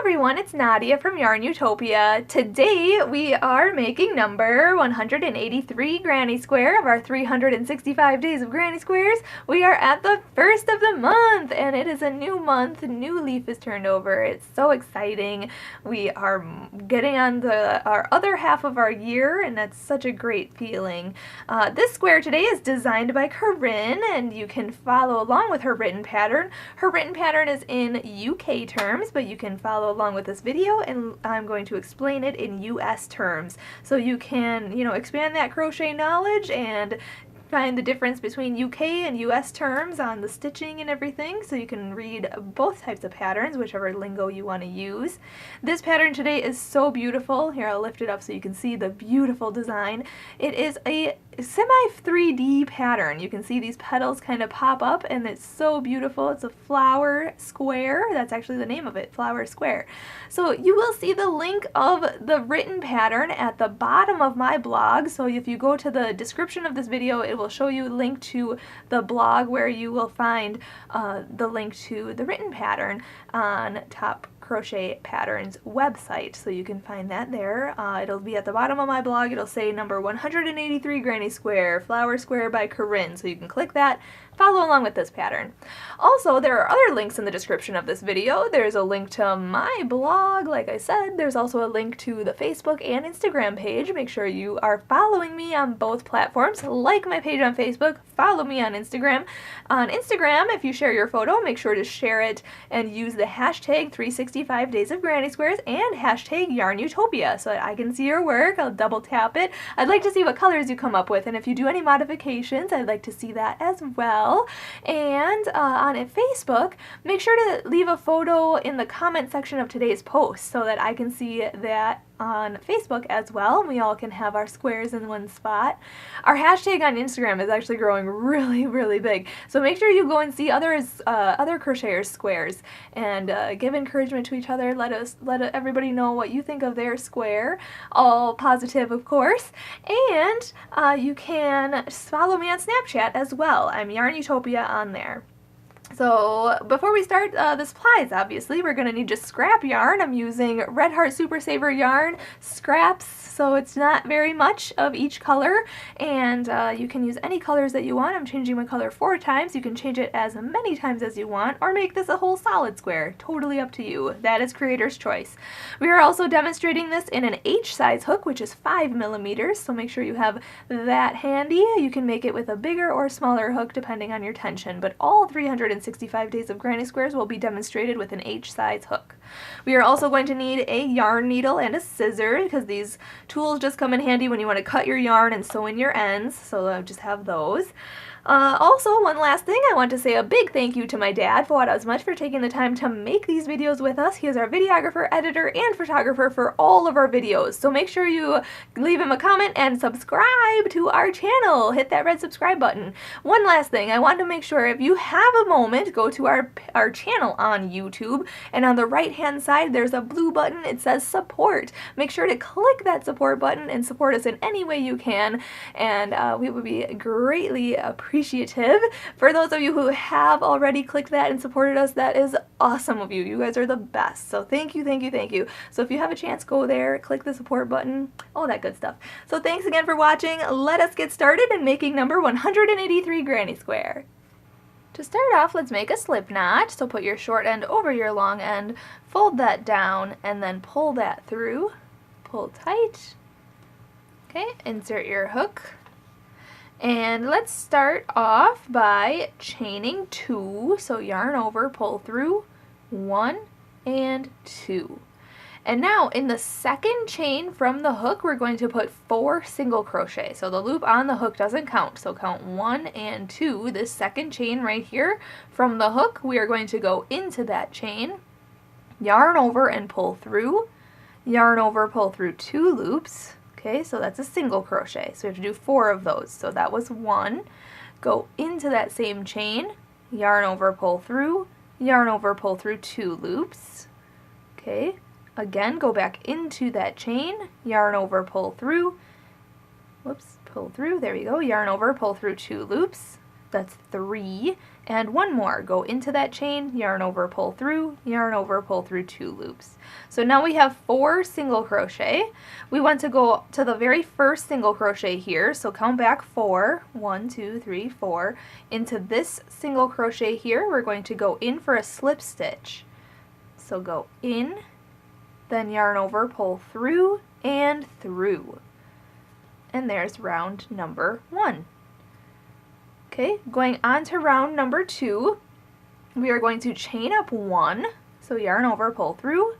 everyone, it's Nadia from YARNutopia. Today we are making number 183 Granny Square of our 365 days of Granny Squares. We are at the first of the month and it is a new month. New leaf is turned over. It's so exciting. We are getting on our other half of our year and that's such a great feeling. This square today is designed by Corinne and you can follow along with her written pattern. Her written pattern is in UK terms, but you can follow along with this video and I'm going to explain it in US terms. So you can, expand that crochet knowledge and find the difference between UK and US terms on the stitching and everything, so you can read both types of patterns, whichever lingo you want to use. This pattern today is so beautiful. Here, I'll lift it up so you can see the beautiful design. It is a semi-3D pattern. You can see these petals kind of pop up and it's so beautiful. It's a flower square. That's actually the name of it, flower square. So you will see the link of the written pattern at the bottom of my blog. So if you go to the description of this video, it will show you a link to the blog where you will find the link to the written pattern on Top Crochet Patterns website, so you can find that there. It'll be at the bottom of my blog. It'll say number 183 Granny Square, Flower Square by Corinne, so you can click that, follow along with this pattern. Also, there are other links in the description of this video. There's a link to my blog, like I said. There's also a link to the Facebook and Instagram page. Make sure you are following me on both platforms. Like my page on Facebook, follow me on Instagram. On Instagram, if you share your photo, make sure to share it and use the hashtag 365 Days of Granny Squares and hashtag YARNutopia so that I can see your work. I'll double tap it. I'd like to see what colors you come up with, and if you do any modifications, I'd like to see that as well. And on Facebook, make sure to leave a photo in the comment section of today's post so that I can see that on Facebook as well. We all can have our squares in one spot. Our hashtag on Instagram is actually growing really, really big. So make sure you go and see other crocheters' squares and give encouragement to each other. Let everybody know what you think of their square. All positive, of course. And you can follow me on Snapchat as well. I'm YARNutopia on there. So before we start the supplies, obviously, we're going to need just scrap yarn. I'm using Red Heart Super Saver yarn scraps, so it's not very much of each color, and you can use any colors that you want. I'm changing my color 4 times. You can change it as many times as you want, or make this a whole solid square. Totally up to you. That is creator's choice. We are also demonstrating this in an H size hook, which is 5 millimeters, so make sure you have that handy. You can make it with a bigger or smaller hook depending on your tension, but all 365 Days of Granny Squares will be demonstrated with an H size hook. We are also going to need a yarn needle and a scissor because these tools just come in handy when you want to cut your yarn and sew in your ends, so I just have those. Also, one last thing, I want to say a big thank you to my dad, Fuad, Azmat, for taking the time to make these videos with us. He is our videographer, editor, and photographer for all of our videos. So make sure you leave him a comment and subscribe to our channel. Hit that red subscribe button. One last thing, I want to make sure if you have a moment, go to our channel on YouTube, and on the right-hand side, there's a blue button. It says support. Make sure to click that support button and support us in any way you can, and we would be greatly appreciative. For those of you who have already clicked that and supported us, that is awesome of you. You guys are the best. So thank you, thank you, thank you. So if you have a chance, go there, click the support button, all that good stuff. So thanks again for watching. Let us get started in making number 183 Granny Square. To start off, let's make a slip knot. So put your short end over your long end, fold that down, and then pull that through. Pull tight. Okay, insert your hook. And let's start off by chaining 2, so yarn over, pull through, 1 and 2. And now in the second chain from the hook, we're going to put 4 single crochet. So the loop on the hook doesn't count, so count 1 and 2. This second chain right here from the hook, we are going to go into that chain, yarn over and pull through, yarn over, pull through 2 loops. Okay, so that's a single crochet, so we have to do 4 of those. So that was 1. Go into that same chain, yarn over, pull through, yarn over, pull through 2 loops. Okay, again, go back into that chain, yarn over, pull through, whoops, pull through, there we go, yarn over, pull through 2 loops, That's 3, and one more. Go into that chain, yarn over, pull through, yarn over, pull through 2 loops. So now we have 4 single crochet. We want to go to the very first single crochet here, so count back 4, 1, 2, 3, 4. Into this single crochet here, we're going to go in for a slip stitch. So go in, then yarn over, pull through, and through. And there's round number 1. Okay, going on to round number 2, we are going to chain up 1, so yarn over, pull through,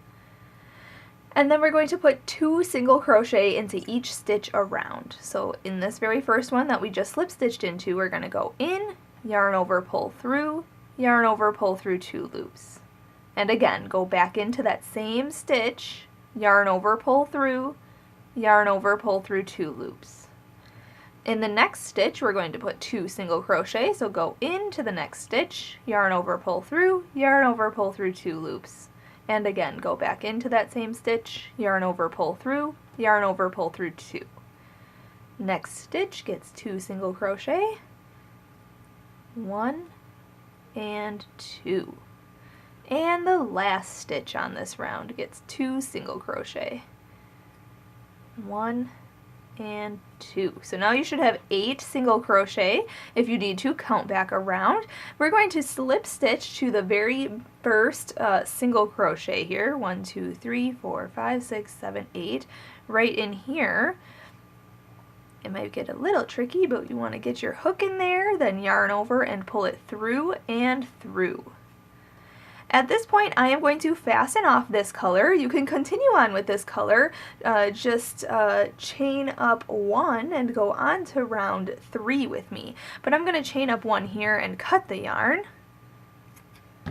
and then we're going to put 2 single crochet into each stitch around. So in this very first one that we just slip stitched into, we're going to go in, yarn over, pull through, yarn over, pull through 2 loops. And again, go back into that same stitch, yarn over, pull through, yarn over, pull through 2 loops. In the next stitch, we're going to put 2 single crochet, so go into the next stitch, yarn over, pull through, yarn over, pull through 2 loops. And again, go back into that same stitch, yarn over, pull through, yarn over, pull through 2. Next stitch gets 2 single crochet, 1 and 2. And the last stitch on this round gets 2 single crochet, 1 and 2. So now you should have 8 single crochet. If you need to, count back around. We're going to slip stitch to the very first single crochet here. 1, 2, 3, 4, 5, 6, 7, 8. Right in here. It might get a little tricky, but you want to get your hook in there, then yarn over and pull it through and through. At this point, I am going to fasten off this color. You can continue on with this color, just chain up 1 and go on to round 3 with me. But I'm going to chain up 1 here and cut the yarn,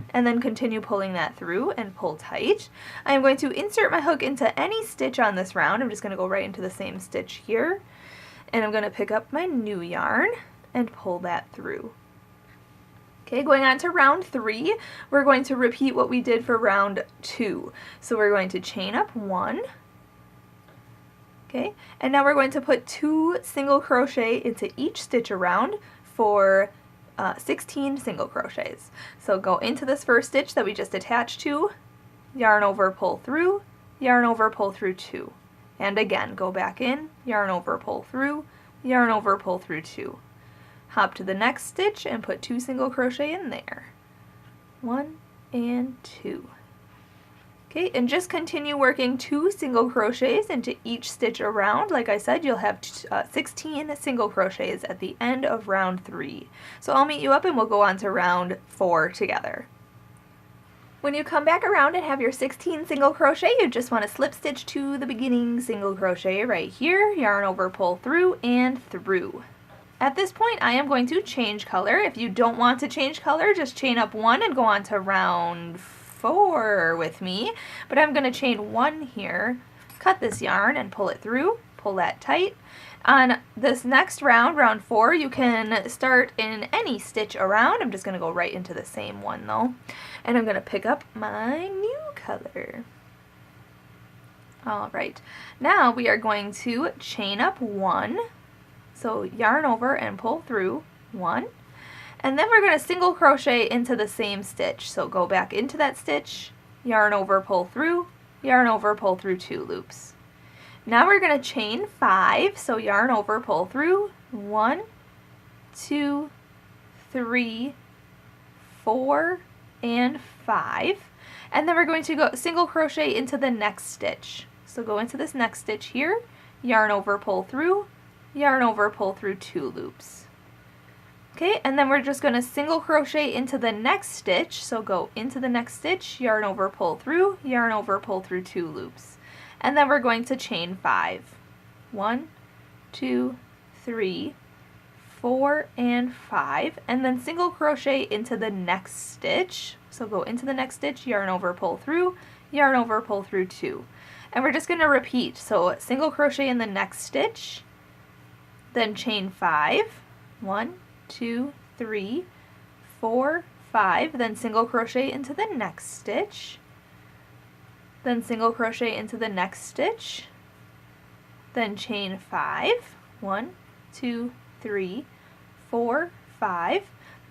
and then continue pulling that through and pull tight. I am going to insert my hook into any stitch on this round. I'm just going to go right into the same stitch here, and I'm going to pick up my new yarn and pull that through. Okay, going on to round 3, we're going to repeat what we did for round 2. So we're going to chain up 1, okay, and now we're going to put 2 single crochet into each stitch around for 16 single crochets. So go into this first stitch that we just attached to, yarn over, pull through, yarn over, pull through 2. And again, go back in, yarn over, pull through, yarn over, pull through 2. Hop to the next stitch and put 2 single crochet in there. 1 and 2. Okay, and just continue working 2 single crochets into each stitch around. Like I said, you'll have 16 single crochets at the end of round 3. So I'll meet you up and we'll go on to round 4 together. When you come back around and have your 16 single crochet, you just want to slip stitch to the beginning single crochet right here, yarn over, pull through, and through. At this point, I am going to change color. If you don't want to change color, just chain up 1 and go on to round 4 with me. But I'm going to chain 1 here, cut this yarn and pull it through, pull that tight. On this next round, round 4, you can start in any stitch around. I'm just going to go right into the same one though. And I'm going to pick up my new color. Alright, now we are going to chain up 1. So yarn over and pull through 1, and then we're going to single crochet into the same stitch. So go back into that stitch, yarn over, pull through, yarn over, pull through 2 loops. Now we're going to chain 5, so yarn over, pull through 1, 2, 3, 4, and 5, and then we're going to go single crochet into the next stitch. So go into this next stitch here, yarn over, pull through, yarn over, pull through 2 loops. Okay, and then we're just going to single crochet into the next stitch. So go into the next stitch, yarn over, pull through, yarn over, pull through 2 loops. And then we're going to chain 5. 1, 2, 3, 4, and 5. And then single crochet into the next stitch. So go into the next stitch, yarn over, pull through, yarn over, pull through 2. And we're just going to repeat. So single crochet in the next stitch, then chain 5, 1, 2, 3, 4, 5, then single crochet into the next stitch, then single crochet into the next stitch, then chain 5, 1, 2, 3, 4, 5,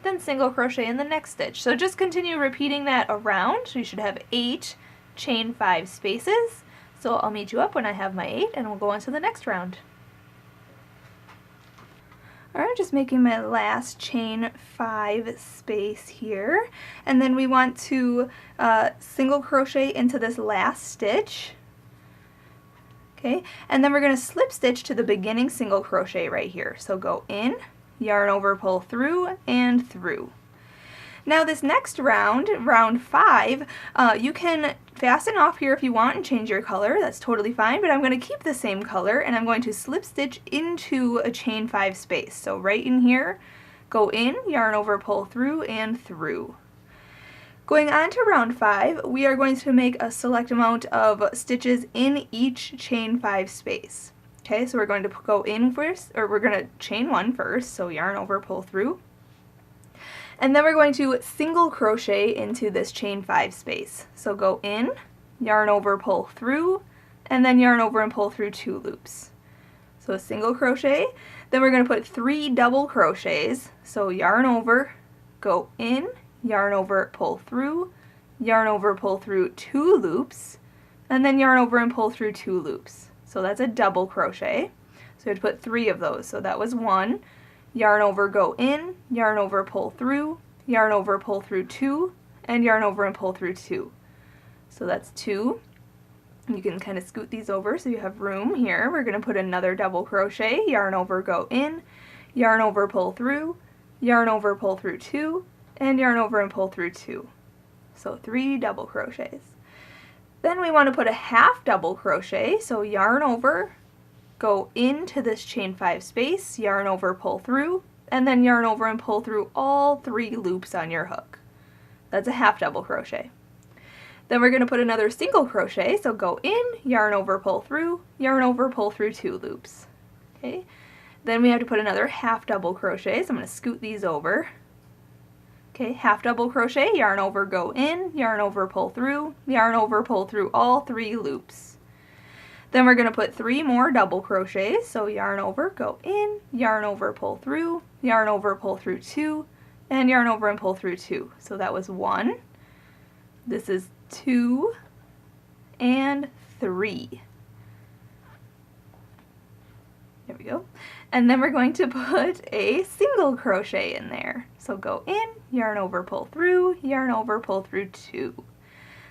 then single crochet in the next stitch. So just continue repeating that around. So you should have 8 chain 5 spaces. So I'll meet you up when I have my 8 and we'll go on to the next round. Alright, just making my last chain 5 space here, and then we want to single crochet into this last stitch. Okay, and then we're going to slip stitch to the beginning single crochet right here. So go in, yarn over, pull through, and through. Now this next round, round 5, you can fasten off here if you want and change your color. That's totally fine, but I'm going to keep the same color and I'm going to slip stitch into a chain 5 space. So right in here, go in, yarn over, pull through, and through. Going on to round 5, we are going to make a select amount of stitches in each chain 5 space. Okay, so we're going to go in first, or we're going to chain 1 first, so yarn over, pull through. And then we're going to single crochet into this chain 5 space. So go in, yarn over, pull through, and then yarn over and pull through 2 loops. So a single crochet, then we're going to put 3 double crochets. So yarn over, go in, yarn over, pull through, yarn over, pull through 2 loops, and then yarn over and pull through 2 loops. So that's a double crochet. So we have to put 3 of those. So that was 1. Yarn over, go in, yarn over, pull through, yarn over, pull through 2, and yarn over and pull through 2. So that's 2. You can kind of scoot these over so you have room here. We're going to put another double crochet, yarn over, go in, yarn over, pull through, yarn over, pull through 2, and yarn over and pull through 2. So 3 double crochets. Then we want to put a half double crochet, so yarn over, go into this chain 5 space, yarn over, pull through, and then yarn over and pull through all 3 loops on your hook. That's a half double crochet. Then we're going to put another single crochet, so go in, yarn over, pull through, yarn over, pull through 2 loops. Okay. Then we have to put another half double crochet, so I'm going to scoot these over. Okay, half double crochet, yarn over, go in, yarn over, pull through, yarn over, pull through all 3 loops. Then we're going to put 3 more double crochets, so yarn over, go in, yarn over, pull through, yarn over, pull through 2, and yarn over and pull through 2. So that was 1, this is 2, and 3. There we go. And then we're going to put a single crochet in there. So go in, yarn over, pull through, yarn over, pull through 2.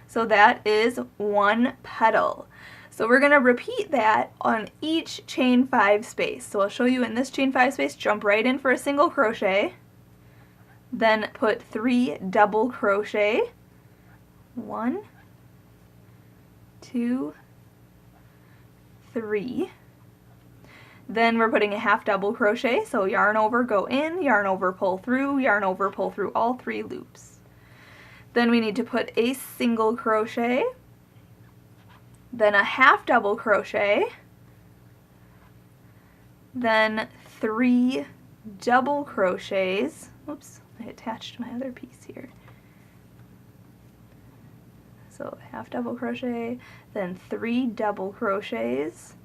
So that is 1 petal. So we're going to repeat that on each chain 5 space. So I'll show you in this chain 5 space, jump right in for a single crochet, then put 3 double crochet, 1, 2, 3. Then we're putting a half double crochet, so yarn over, go in, yarn over, pull through all 3 loops. Then we need to put a single crochet, then a half double crochet, then 3 double crochets. Oops, I attached my other piece here. So half double crochet, then 3 double crochets,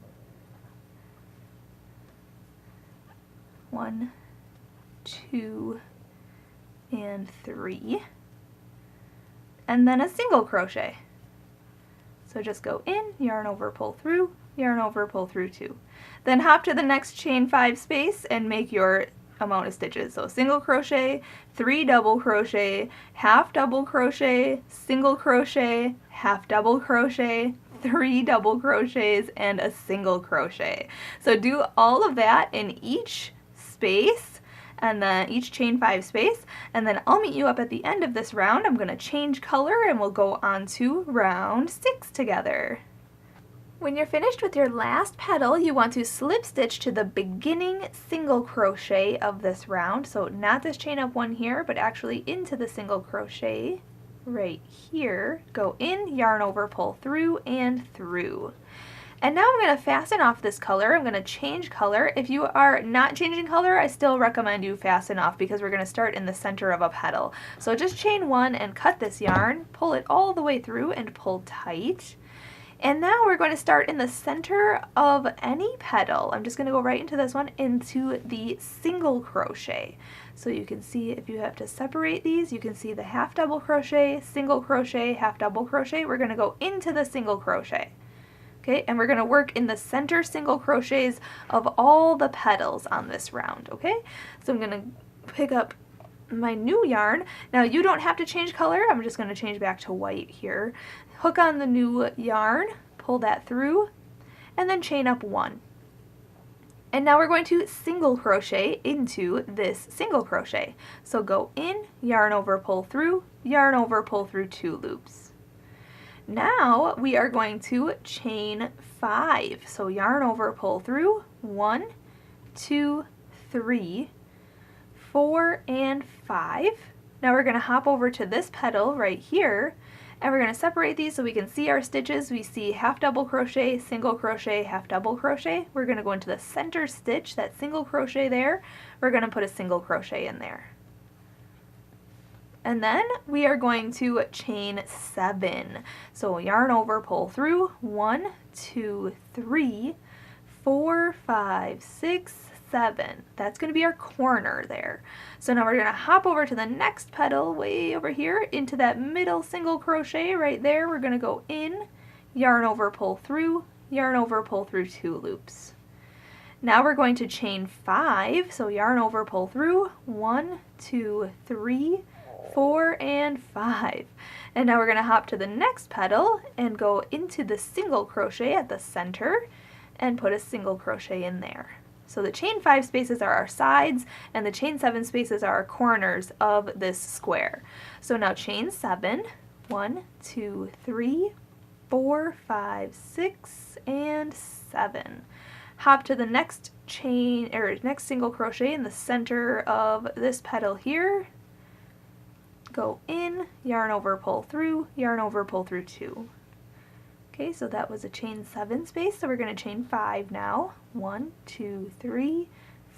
1, 2, and 3, and then a single crochet. So just go in, yarn over, pull through, yarn over, pull through 2. Then hop to the next chain 5 space and make your amount of stitches. So single crochet, 3 double crochet, half double crochet, single crochet, half double crochet, 3 double crochets, and a single crochet. So do all of that in each space, and then each chain 5 space, and then I'll meet you up at the end of this round. I'm going to change color and we'll go on to round 6 together. When you're finished with your last petal, you want to slip stitch to the beginning single crochet of this round. So not this chain up 1 here, but actually into the single crochet right here. Go in, yarn over, pull through, and through. And now I'm going to fasten off this color. I'm going to change color. If you are not changing color, I still recommend you fasten off because we're going to start in the center of a petal. So just chain 1 and cut this yarn, pull it all the way through and pull tight. And now we're going to start in the center of any petal. I'm just going to go right into this one, into the single crochet. So you can see, if you have to separate these, you can see the half double crochet, single crochet, half double crochet. We're going to go into the single crochet. Okay, and we're going to work in the center single crochets of all the petals on this round. Okay, so I'm going to pick up my new yarn. Now you don't have to change color. I'm just going to change back to white here. Hook on the new yarn, pull that through, and then chain up 1. And now we're going to single crochet into this single crochet. So go in, yarn over, pull through, yarn over, pull through 2 loops. Now we are going to chain 5. So yarn over, pull through, 1, 2, 3, 4, and 5. Now we're going to hop over to this petal right here, and we're going to separate these so we can see our stitches. We see half double crochet, single crochet, half double crochet. We're going to go into the center stitch, that single crochet there. We're going to put a single crochet in there. And then we are going to chain 7. So yarn over, pull through, 1, 2, 3, 4, 5, 6, 7. That's going to be our corner there. So now we're going to hop over to the next petal way over here into that middle single crochet right there. We're going to go in, yarn over, pull through, yarn over, pull through 2 loops. Now we're going to chain 5. So yarn over, pull through, 1, 2, 3, 4, and 5. And now we're going to hop to the next petal and go into the single crochet at the center and put a single crochet in there. So the chain 5 spaces are our sides, and the chain 7 spaces are our corners of this square. So now chain 7, 1, 2, 3, 4, 5, 6, and 7. Hop to the next chain, or next single crochet in the center of this petal here. Go in, yarn over, pull through, yarn over, pull through 2. Okay, so that was a chain 7 space, so we're going to chain 5 now. 1, 2, 3,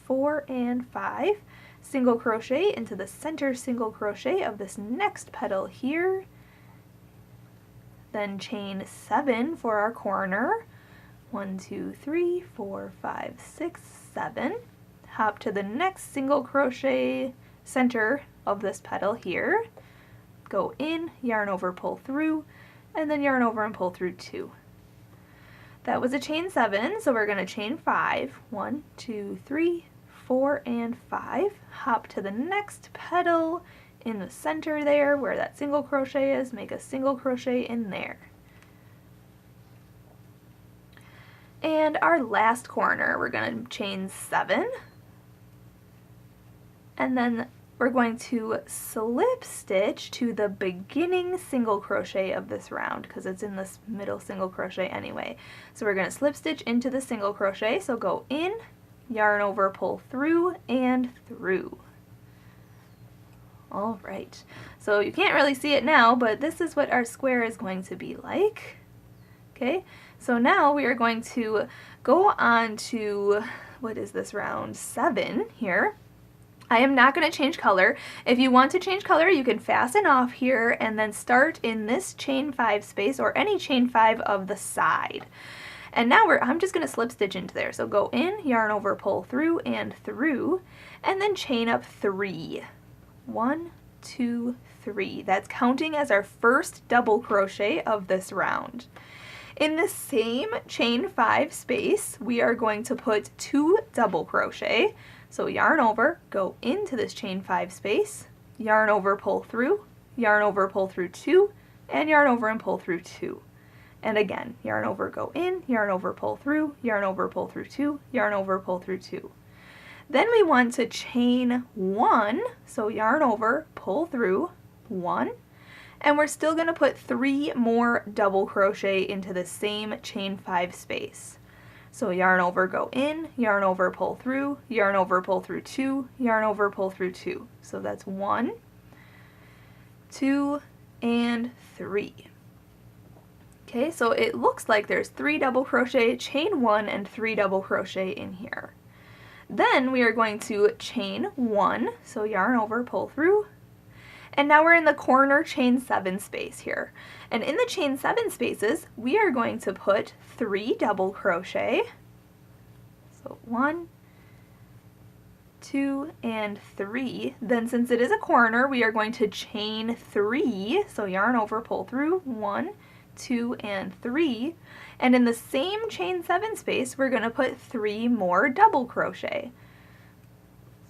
4, and 5. Single crochet into the center single crochet of this next petal here. Then chain 7 for our corner. 1, 2, 3, 4, 5, 6, 7. Hop to the next single crochet center of this petal here. Go in, yarn over, pull through, and then yarn over and pull through 2. That was a chain 7, so we're going to chain 5. 1, 2, 3, 4, and 5. Hop to the next petal in the center there where that single crochet is. Make a single crochet in there. And our last corner, we're going to chain 7. And then we're going to slip stitch to the beginning single crochet of this round because it's in this middle single crochet anyway. So we're going to slip stitch into the single crochet. So go in, yarn over, pull through, and through. All right, so you can't really see it now, but this is what our square is going to be like. Okay, so now we are going to go on to, what is this, round 7 here. I am not going to change color. If you want to change color, you can fasten off here and then start in this chain 5 space or any chain 5 of the side. And now I'm just going to slip stitch into there. So go in, yarn over, pull through, and then chain up 3. 1, 2, 3. That's counting as our first double crochet of this round. In the same chain 5 space, we are going to put 2 double crochet. So yarn over, go into this chain 5 space, yarn over, pull through 2, and yarn over and pull through 2. And again, yarn over, go in, yarn over, pull through 2, yarn over, pull through 2. Then we want to chain 1, so yarn over, pull through 1, and we're still going to put 3 more double crochet into the same chain 5 space. So yarn over, go in, yarn over, pull through 2, yarn over, pull through 2. So that's 1, 2, and 3. Okay, so it looks like there's 3 double crochet, chain 1, and 3 double crochet in here. Then we are going to chain 1, so yarn over, pull through, And now we're in the corner chain 7 space here. And in the chain 7 spaces, we are going to put 3 double crochet. So 1, 2, and 3. Then since it is a corner, we are going to chain 3. So yarn over, pull through, 1, 2, and 3. And in the same chain 7 space, we're going to put 3 more double crochet.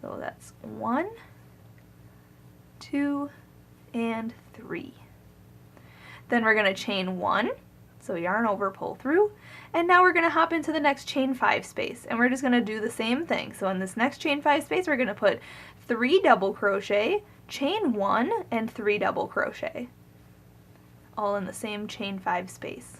So that's 1, 2, and 3. Then we're going to chain 1, so yarn over, pull through, and now we're going to hop into the next chain 5 space, and we're just going to do the same thing. So in this next chain 5 space, we're going to put 3 double crochet, chain 1, and 3 double crochet, all in the same chain 5 space.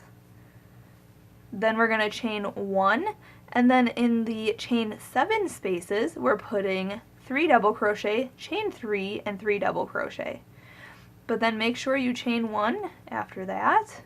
Then we're going to chain 1, and then in the chain 7 spaces, we're putting 3 double crochet, chain 3, and 3 double crochet. But then make sure you chain 1 after that,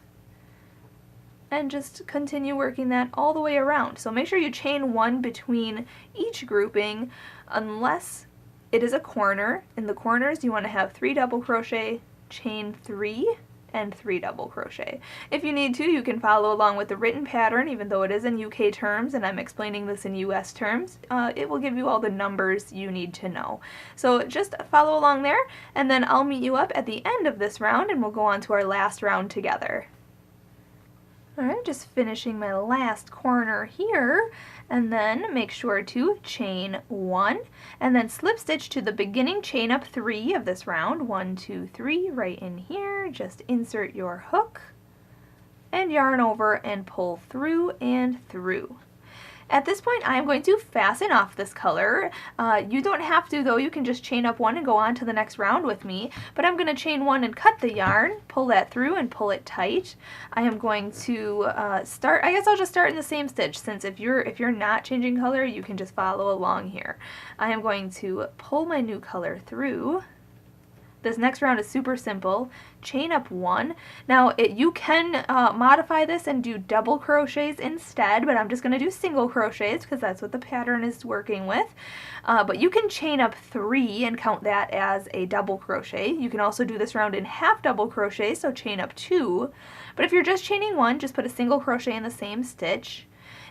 and just continue working that all the way around. So make sure you chain 1 between each grouping, unless it is a corner. In the corners, you want to have 3 double crochet, chain 3, and 3 double crochet. If you need to, you can follow along with the written pattern, even though it is in UK terms and I'm explaining this in US terms. It will give you all the numbers you need to know. So just follow along there, and then I'll meet you up at the end of this round and we'll go on to our last round together. Alright, just finishing my last corner here, and then make sure to chain 1, and then slip stitch to the beginning chain up 3 of this round, 1, 2, 3, right in here. Just insert your hook, and yarn over and pull through and through. At this point, I am going to fasten off this color. You don't have to though, you can just chain up 1 and go on to the next round with me, but I'm going to chain 1 and cut the yarn, pull that through and pull it tight. I am going to start, I guess I'll just start in the same stitch, since if you're not changing color, you can just follow along here. I am going to pull my new color through. This next round is super simple. Chain up 1. Now you can modify this and do double crochets instead, but I'm just going to do single crochets because that's what the pattern is working with. But you can chain up 3 and count that as a double crochet. You can also do this round in half double crochet, so chain up 2. But if you're just chaining 1, just put a single crochet in the same stitch.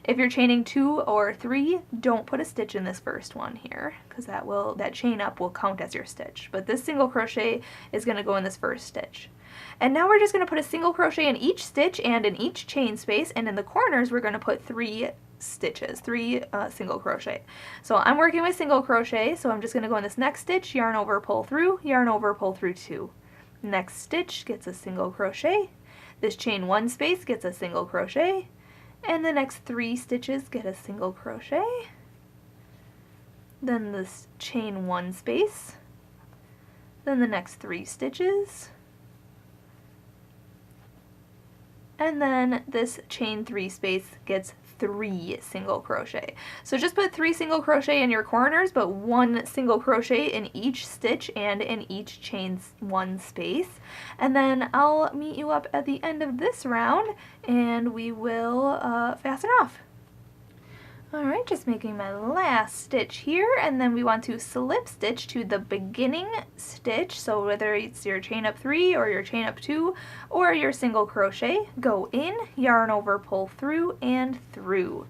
If you're chaining 2 or 3, don't put a stitch in this first one here, because that chain up will count as your stitch. But this single crochet is going to go in this first stitch. And now we're just going to put a single crochet in each stitch and in each chain space, and in the corners we're going to put 3 stitches, 3 single crochet. So I'm working with single crochet, so I'm just going to go in this next stitch, yarn over, pull through, yarn over, pull through 2. Next stitch gets a single crochet. This chain 1 space gets a single crochet. And the next 3 stitches get a single crochet. Then this chain 1 space. Then the next 3 stitches. And then this chain 3 space gets 3 single crochet. So just put 3 single crochet in your corners, but 1 single crochet in each stitch and in each chain 1 space. And then I'll meet you up at the end of this round and we will fasten off. Alright, just making my last stitch here, and then we want to slip stitch to the beginning stitch, so whether it's your chain up 3 or your chain up 2 or your single crochet, go in, yarn over, pull through and through.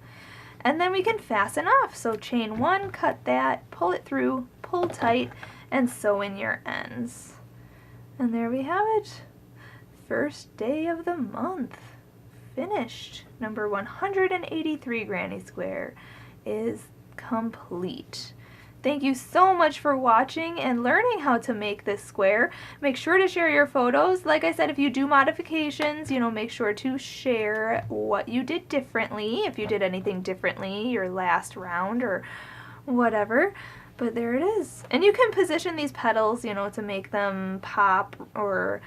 And then we can fasten off, so chain 1, cut that, pull it through, pull tight, and sew in your ends. And there we have it. First day of the month. Finished. Number 183 Granny Square is complete. Thank you so much for watching and learning how to make this square. Make sure to share your photos. Like I said, if you do modifications, make sure to share what you did differently, if you did anything differently your last round or whatever. But there it is. And you can position these petals, to make them pop, or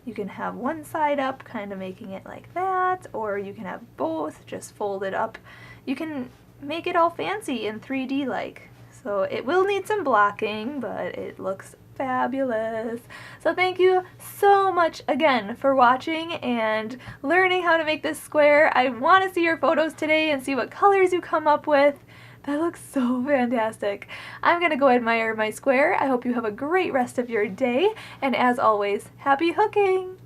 you can have one side up, kind of making it like that, or you can have both, just fold it up. You can make it all fancy and 3D-like. So it will need some blocking, but it looks fabulous. So thank you so much again for watching and learning how to make this square. I want to see your photos today and see what colors you come up with. That looks so fantastic. I'm gonna go admire my square. I hope you have a great rest of your day, and as always, happy hooking!